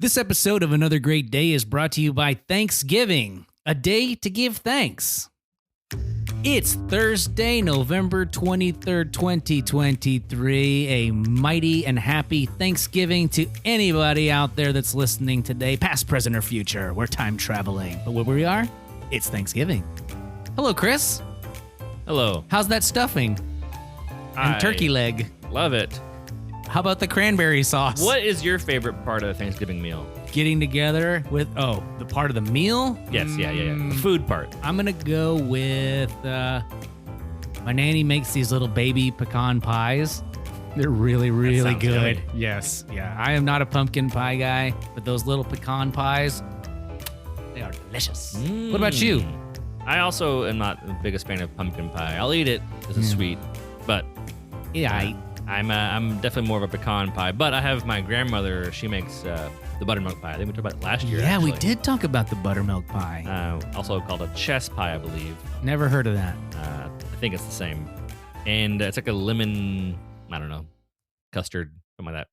This episode of Another Great Day is brought to you by Thanksgiving, a day to give thanks. It's Thursday, November 23rd, 2023. A mighty and happy Thanksgiving to anybody out there that's listening today, past, present, or future. We're time traveling. But where we are, it's Thanksgiving. Hello, Chris. Hello. How's that stuffing? And turkey leg. Love it. How about the cranberry sauce? What is your favorite part of the Thanksgiving meal? Getting together with, the part of the meal? Yes, yeah. The food part. I'm going to go with, my nanny makes these little baby pecan pies. They're really, really good. Yummy. Yes, yeah. I am not a pumpkin pie guy, but those little pecan pies, they are delicious. What about you? I also am not the biggest fan of pumpkin pie. I'll eat it because it's sweet, but Yeah, I'm definitely more of a pecan pie. But I have my grandmother. She makes the buttermilk pie. I think we talked about it last year. Yeah, we actually. did talk about the buttermilk pie. Also called a chess pie, I believe. Never heard of that. I think it's the same. And it's like a lemon, I don't know, custard, something like that.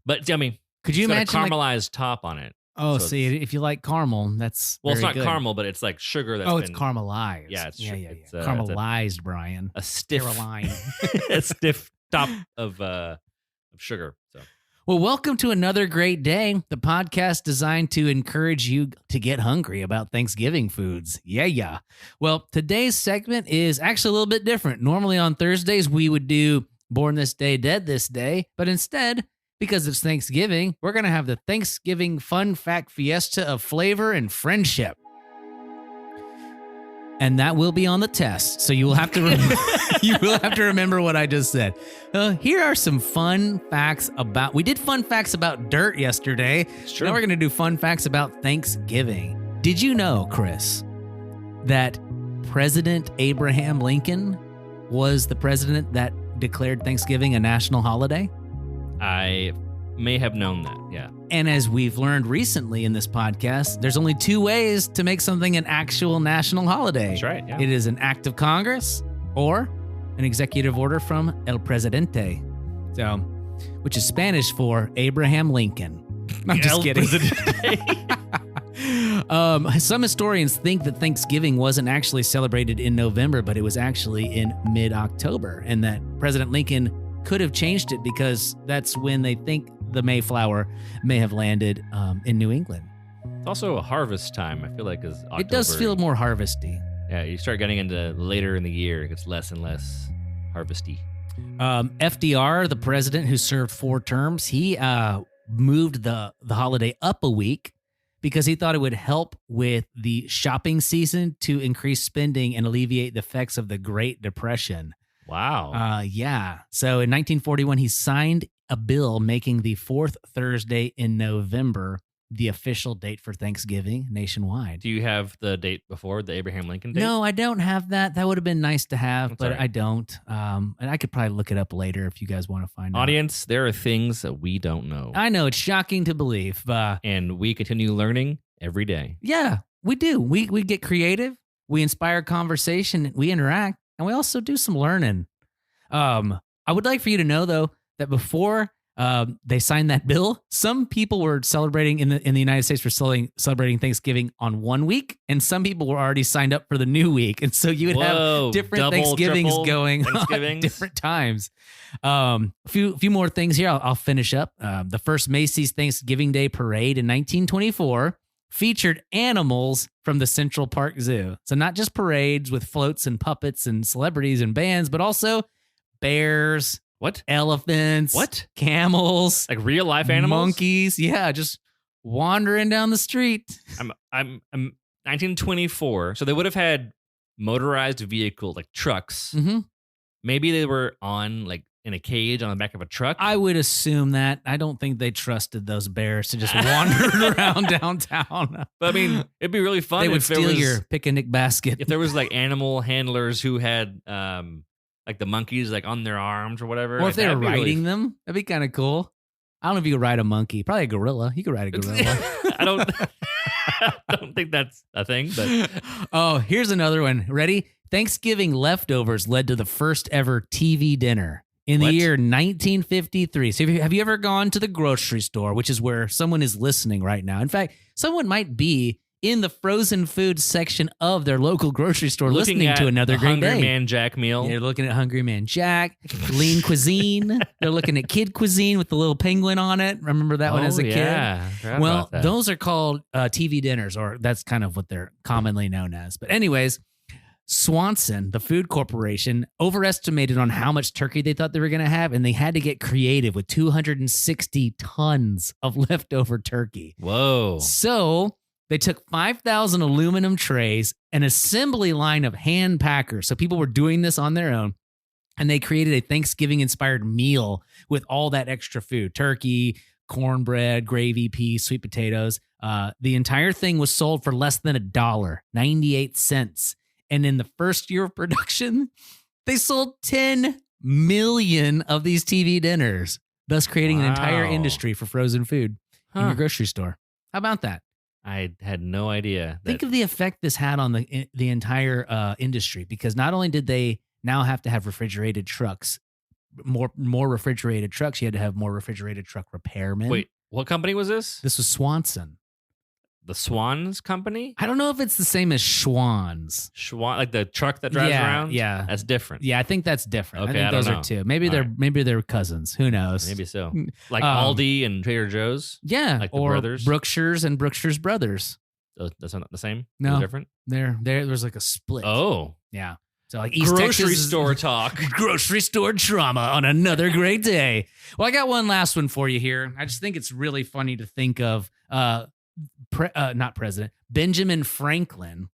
But it's yummy. Could you It's got imagine? a caramelized top on it. Oh, So see, if you like caramel, that's Well, it's very not good. caramel, but it's like sugar that's It's been caramelized. Yeah, it's yeah, true. yeah. It's, Caramelized, Brian. a stiff, Caroline. a stiff top of sugar. So Well, welcome to Another Great Day, the podcast designed to encourage you to get hungry about Thanksgiving foods. Yeah. Well, today's segment is actually a little bit different. Normally on Thursdays, we would do Born This Day, Dead This Day, but instead, because it's Thanksgiving, we're going to have the Thanksgiving Fun Fact Fiesta of flavor and friendship. And that will be on the test, so you will have to remember what I just said. Here are some fun facts about. We did fun facts about dirt yesterday. it's true. Now we're going to do fun facts about Thanksgiving. Did you know, Chris, that President Abraham Lincoln was the president that declared Thanksgiving a national holiday? I may have known that. Yeah. And as we've learned recently in this podcast, there's only two ways to make something an actual national holiday. That's right. Yeah. It is an act of Congress or an executive order from El Presidente, so, which is Spanish for Abraham Lincoln. I'm just El kidding. Presidente. Some historians think that Thanksgiving wasn't actually celebrated in November, but it was actually in mid-October, and that President Lincoln could have changed it because that's when they think the Mayflower may have landed in New England. It's also a harvest time. I feel like is October. It does feel more harvesty. Yeah, you start getting into later in the year, it gets less and less harvesty. FDR, the president who served 4 terms, he moved the holiday up a week because he thought it would help with the shopping season to increase spending and alleviate the effects of the Great Depression. Wow. Yeah. So in 1941, he signed a bill making the 4th Thursday in November the official date for Thanksgiving nationwide. Do you have the date before the Abraham Lincoln date? No, I don't have that. That would have been nice to have, That's but all right. I don't. And I could probably look it up later if you guys want to find out. Audience, there are things that we don't know. I know, it's shocking to believe. And we continue learning every day. Yeah, we do. We get creative. We inspire conversation. We interact. And we also do some learning. I would like for you to know, though, that before they signed that bill, some people were celebrating in the United States were celebrating Thanksgiving on one week, and some people were already signed up for the new week, and so you would have different double, Thanksgivings triple going on at Thanksgivings. different times. A few more things here. I'll finish up. The first Macy's Thanksgiving Day Parade in 1924 featured animals from the Central Park Zoo. So not just parades with floats and puppets and celebrities and bands, but also bears. What? Elephants. What? Camels. Like real life animals? Monkeys. Yeah, just wandering down the street. I'm 1924. So they would have had motorized vehicle like trucks. Mm-hmm. Maybe they were on like in a cage on the back of a truck. I would assume that. I don't think they trusted those bears to just wander around downtown. But I mean, it'd be really fun They would if there steal was, your picnic basket. if there was like animal handlers who had like the monkeys like on their arms or whatever. Or Like, if they were that'd be really riding them, that'd be kind of cool. I don't know if you could ride a monkey. Probably a gorilla. You could ride a gorilla. I don't think that's a thing, but Oh, here's another one. Ready? Thanksgiving leftovers led to the first ever TV dinner. In the What? year 1953. So have you ever gone to the grocery store, which is where someone is listening right now? In fact, someone might be in the frozen food section of their local grocery store Looking listening at to another the great Hungry day. Man Jack meal. They're looking at Hungry Man Jack, Lean Cuisine. They're looking at Kid Cuisine with the little penguin on it. Remember that one as a kid? Yeah. Forgot Well, about that. those are called TV dinners, or that's kind of what they're commonly known as. But anyways, Swanson, the food corporation, overestimated on how much turkey they thought they were going to have, and they had to get creative with 260 tons of leftover turkey. Whoa. So they took 5,000 aluminum trays, an assembly line of hand packers. So people were doing this on their own. And they created a Thanksgiving-inspired meal with all that extra food: turkey, cornbread, gravy, peas, sweet potatoes. The entire thing was sold for less than $1, 98 cents. And in the first year of production, they sold 10 million of these TV dinners, thus creating an entire Wow. industry for frozen food in Huh. your grocery store. How about that? I had no idea. Think of the effect this had on the entire industry, because not only did they now have to have refrigerated trucks, more refrigerated trucks, you had to have more refrigerated truck repairmen. Wait, what company was this? This was Swanson. The Swans Company? I don't know if it's the same as Schwann's. Schwan, like the truck that drives around? Yeah. That's different. Yeah, I think that's different. Okay, I think I don't those are know. two. Maybe All they're cousins. Who knows? Maybe so. Like Um, Aldi and Trader Joe's? Yeah, Like the or brothers? Brookshire's and Brookshire's Brothers. That's not the same? No. They're different? There's like a split. Oh. Yeah. So like East Grocery Texas is- store talk. grocery store drama on another great day. Well, I got one last one for you here. I just think it's really funny to think of not president, Benjamin Franklin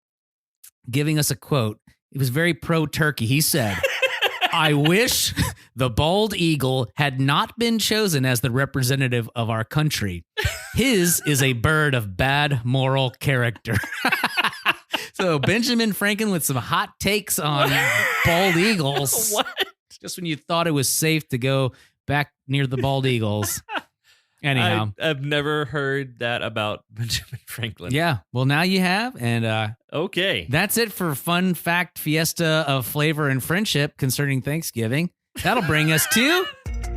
giving us a quote. It was very pro-turkey. He said, "I wish the bald eagle had not been chosen as the representative of our country. His is a bird of bad moral character." So Benjamin Franklin with some hot takes on bald eagles. What? Just when you thought it was safe to go back near the bald eagles. Anyhow. I've never heard that about Benjamin Franklin. Yeah. Well, now you have. And Okay. that's it for Fun Fact Fiesta of Flavor and Friendship concerning Thanksgiving. That'll bring us to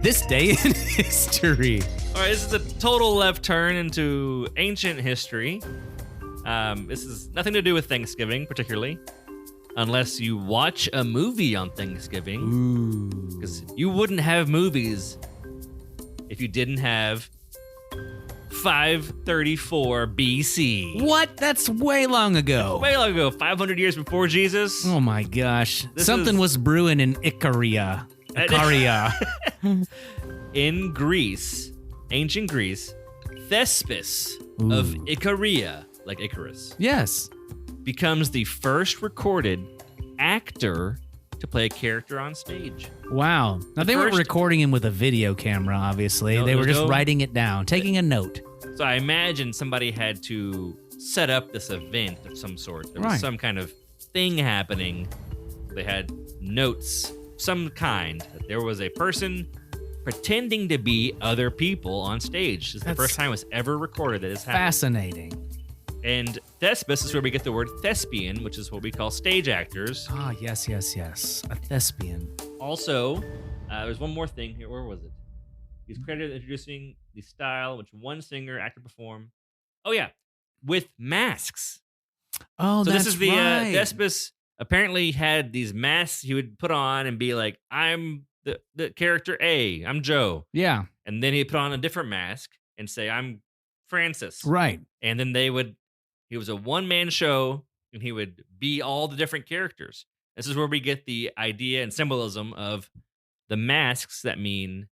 this day in history. All right, this is a total left turn into ancient history. This is nothing to do with Thanksgiving, particularly, unless you watch a movie on Thanksgiving, Ooh. because you wouldn't have movies if you didn't have 534 BC. What? That's way long ago. Way long ago, 500 years before Jesus. Oh my gosh. This Something is- was brewing in Icaria. In Greece, ancient Greece, Thespis of Ooh. Icaria, like Icarus, Yes. becomes the first recorded actor to play a character on stage. Wow. Now, they weren't first- recording him with a video camera, obviously. No, they were there's just no- writing it down, taking a note. So I imagine somebody had to set up this event of some sort. There was Right. some kind of thing happening. They had notes, some kind. That there was a person pretending to be other people on stage. This is the That's first time it was ever recorded that this happened. Fascinating. And Thespis is where we get the word thespian, which is what we call stage actors. Ah, yes, yes, yes. A thespian. Also, there's one more thing here. Where was it? He's credited with introducing the style which one singer, actor perform. Oh yeah, with masks. Oh, So that's this is the right. Thespis apparently had these masks he would put on and be like, "I'm the character A. I'm Joe," Yeah, and then he'd put on a different mask and say, "I'm Francis," right. and then he was a one-man show and he would be all the different characters. This is where we get the idea and symbolism of the masks that mean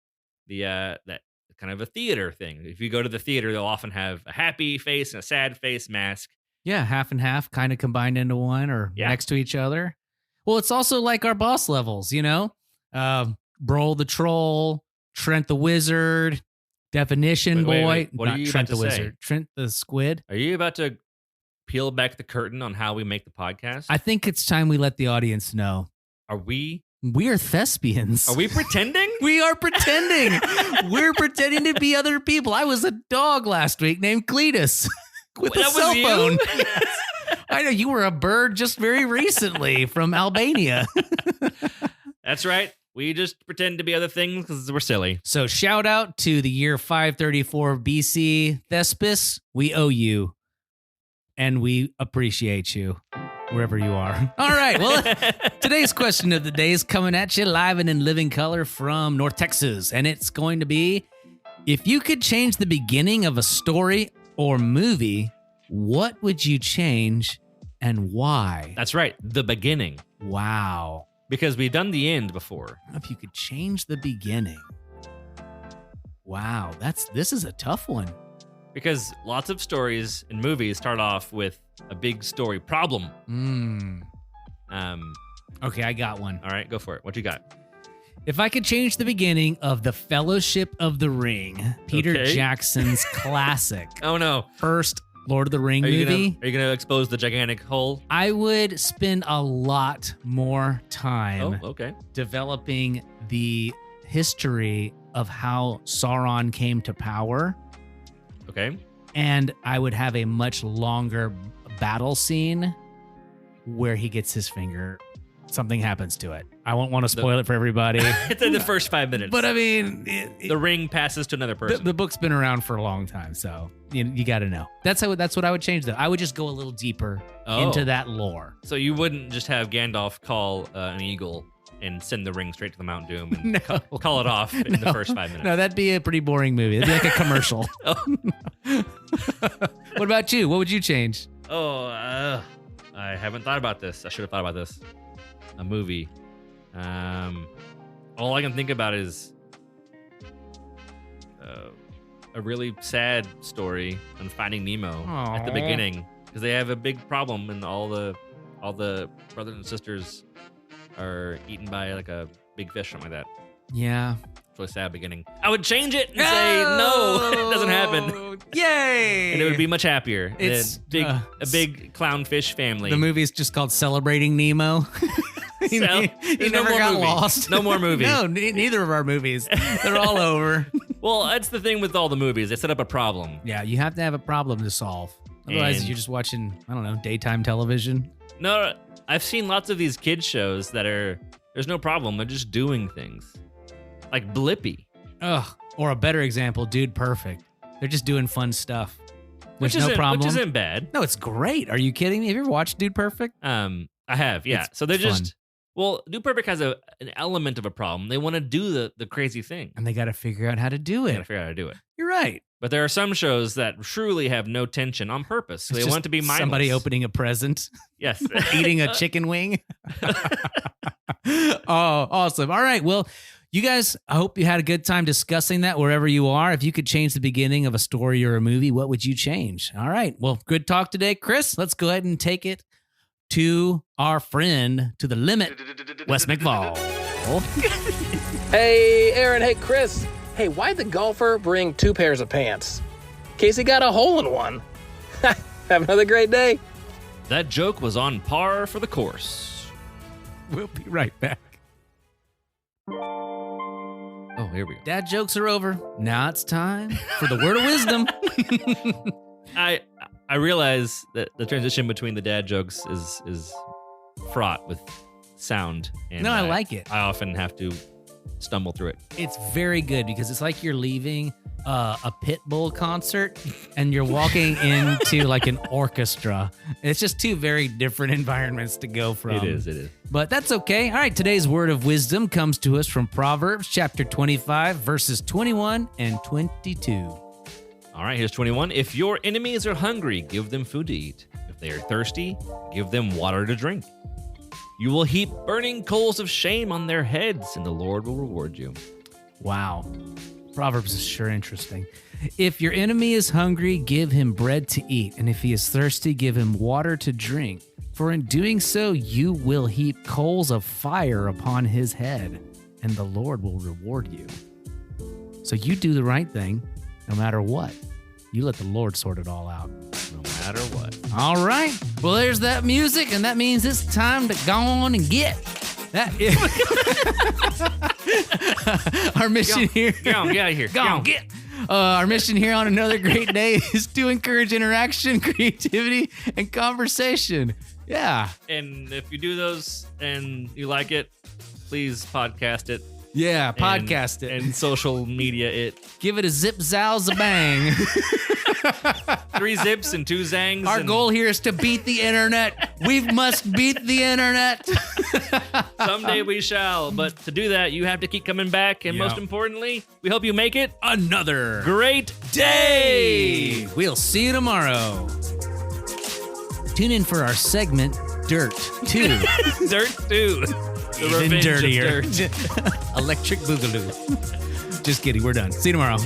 that kind of a theater thing. If you go to the theater, they'll often have a happy face and a sad face mask. Yeah, half and half kind of combined into one or Yeah. next to each other. Well, it's also like our boss levels, you know? Brol the Troll, Trent the Wizard, Definition Wait, Boy. wait. What are Not you Trent about the to say? Wizard. Trent the Squid. Are you about to peel back the curtain on how we make the podcast? I think it's time we let the audience know. Are we We are thespians. pretending? We are pretending. We're pretending to be other people. I was a dog last week named Cletus with a That was cell you? phone. Yes. I know you were a bird just very recently from Albania. That's right. We just pretend to be other things because we're silly. So shout out to the year 534 BC, Thespis. We owe you, and we appreciate you wherever you are. All right. Well, today's question of the day is coming at you live and in living color from North Texas, and it's going to be: if you could change the beginning of a story or movie, what would you change and why? That's right. The beginning. Wow. Because we've done the end before. If you could change the beginning. Wow, this is a tough one. Because lots of stories and movies start off with a big story problem. Okay, I got one. All right, go for it. What you got? If I could change the beginning of The Fellowship of the Ring, Peter Jackson's classic. Oh no. First Lord of the Ring movie. Are you going to expose the gigantic hole? I would spend a lot more time developing the history of how Sauron came to power. Okay. And I would have a much longer battle scene where he gets his finger. Something happens to it. I won't want to spoil it for everybody. It's in the first 5 minutes. But I mean, the ring passes to another person. The book's been around for a long time, so you got to know. That's what I would change, though. I would just go a little deeper into that lore. So you wouldn't just have Gandalf call an eagle and send the ring straight to the Mount Doom and call it off in the first 5 minutes. No, that'd be a pretty boring movie. It'd be like a commercial. What about you? What would you change? I haven't thought about this. I should have thought about this. A movie. All I can think about is a really sad story on Finding Nemo at the beginning, because they have a big problem and all the brothers and sisters are eaten by like a big fish, something like that. Yeah. It's really sad beginning. I would change it and say no, it doesn't happen. Yay! And it would be much happier. It's a big clownfish family. The movie's just called Celebrating Nemo. He never got lost. No more movies. No, neither of our movies. They're all over. Well, that's the thing with all the movies. They set up a problem. Yeah, you have to have a problem to solve. Otherwise, you're just watching, I don't know, daytime television. No, I've seen lots of these kids shows that there's no problem. They're just doing things. Like Blippi. Ugh. Or a better example, Dude Perfect. They're just doing fun stuff. There's no problem. Which isn't bad. No, it's great. Are you kidding me? Have you ever watched Dude Perfect? I have, yeah. So they're just... Well, Dude Perfect has an element of a problem. They want to do the crazy thing. And they got to figure out how to do it. You're right. But there are some shows that truly have no tension on purpose. So they want it to be mindless. Somebody opening a present. Yes. Eating a chicken wing. Oh, awesome. All right. Well, you guys, I hope you had a good time discussing that wherever you are. If you could change the beginning of a story or a movie, what would you change? All right. Well, good talk today, Chris. Let's go ahead and take it to our friend to the limit, Wes McFall. Hey, Aaron. Hey, Chris. Hey, why'd the golfer bring 2 pairs of pants? Casey got a hole in one. Have another great day. That joke was on par for the course. We'll be right back. Oh, here we go. Dad jokes are over. Now it's time for the word of wisdom. I realize that the transition between the dad jokes is fraught with sound. And no, I like it. I often have to stumble through it. It's very good because it's like you're leaving a Pitbull concert and you're walking into like an orchestra. It's just 2 very different environments to go from. It is. But that's okay. All right, today's word of wisdom comes to us from Proverbs chapter 25, verses 21 and 22. All right, here's 21. If your enemies are hungry, give them food to eat. If they are thirsty, give them water to drink. You will heap burning coals of shame on their heads, and the Lord will reward you. Wow. Proverbs is sure interesting. If your enemy is hungry, give him bread to eat, and if he is thirsty, give him water to drink. For in doing so, you will heap coals of fire upon his head, and the Lord will reward you. So you do the right thing, no matter what. You let the Lord sort it all out. No matter what. All right. Well, there's that music, and that means it's time to go on and get that. Our mission here. Get out of here. Go on, get. Our mission here on another great day is to encourage interaction, creativity, and conversation. Yeah. And if you do those and you like it, please podcast it. Yeah, and- podcast it. and social media it. Give it a zip, zows, a bang. 3 zips and 2 zangs. Our and goal here is to beat the internet. We must beat the internet. someday we shall. But to do that, you have to keep coming back. And most Yeah. importantly, we hope you make it Another great day. We'll see you tomorrow. Tune in for our segment, Dirt 2. Dirt 2. The Even Revenge of dirtier. Dirt. Electric Boogaloo. Just kidding. We're done. See you tomorrow.